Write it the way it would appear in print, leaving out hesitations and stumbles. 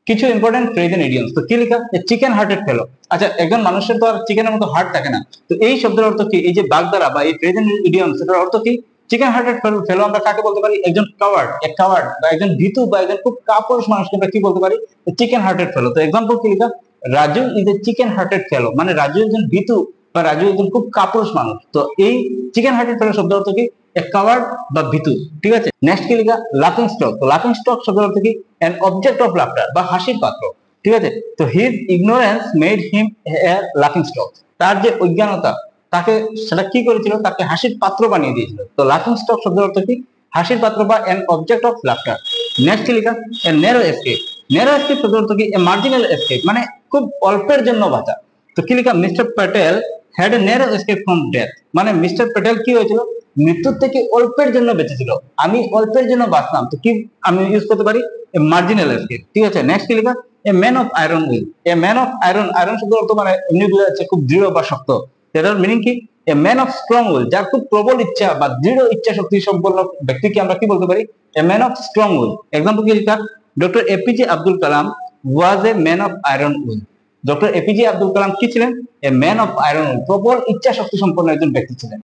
কিছু important phrase and idioms. তো কি লেখা, চিকেন হার্টেড ফেলো। আচ্ছা, একজন মানুষের তো আর চিকেনের মতো হার্ট থাকে না, তো এই শব্দের অর্থ কি? এই যে বাগধারা বা এই ফ্রেজ এন্ড ইডিয়মস, এটার অর্থ কি? চিকেন হার্টেড ফেলো আমরা কাকে বলতে পারি? একজন কাওয়ার্ড, এক কাওয়ার্ড বা একজন ভীতু বা একজন খুব কাপুরুষ মানুষকে আমরা কি বলতে পারি? Chicken hearted fellow. তো এক্সাম্পল কি লেখা, Raju is a chicken hearted fellow, মানে রাজু একজন ভীতু বা রাজু একজন খুব কাপুরুষ মানুষ। তো এই চিকেন হার্টেড ফেলো শব্দের অর্থ কি? এক কাওয়ার্ড বা ভীতু। ঠিক আছে, নেক্সট কি লেখা, লাফিং স্টক। তো লাফিং স্টক শব্দের অর্থ কি? অ্যান অবজেক্ট অফ লাফটার বা হাসির পাত্র। ঠিক আছে, তো হিজ ইগনোরেন্স মেড হিম এ লাফিং স্টক। তার যে অজ্ঞানতা তাকে সেটা কি করেছিল? তাকে হাসির পাত্র বানিয়ে দিয়েছিল। তো লাফিং স্টক শব্দের অর্থ কি? হাসির পাত্র বা an object of laughter. Next কি লেখা, এ ন্যারো এসকেপ। ন্যারো এসকেপ শব্দের অর্থ কি? এ মার্জিনাল এসকেপ, মানে খুব অল্পের জন্য বাঁচা। তো কি লেখা, mister Patel had a narrow escape from death, মানে মিস্টার প্যাটেল কি হয়েছিল? মৃত্যুর থেকে অল্পের জন্য বেঁচেছিল। আমি অল্পের জন্য বাঁচলাম, তো কি আমি ইউজ করতে পারি? এ মার্জিনাল এসকেপ। ঠিক আছে, নেক্সট কি লেখা, এ man of iron will. A man of iron, iron শব্দের অর্থ মানে এমনি বোঝা যাচ্ছে খুব দৃঢ় বা শক্ত। এটার মিনিং কি? এ ম্যান অফ স্ট্রং উইল, যার খুব প্রবল ইচ্ছা বা দৃঢ় ইচ্ছা শক্তি সম্পন্ন ব্যক্তিকে আমরা কি বলতে পারি? A man of strong will. Example কি লেখা, doctor APJ Abdul Kalam was a man of iron will. Doctor APJ Abdul Kalam কি ছিলেন? A man of iron will, প্রবল ইচ্ছা শক্তি সম্পন্ন একজন ব্যক্তি ছিলেন।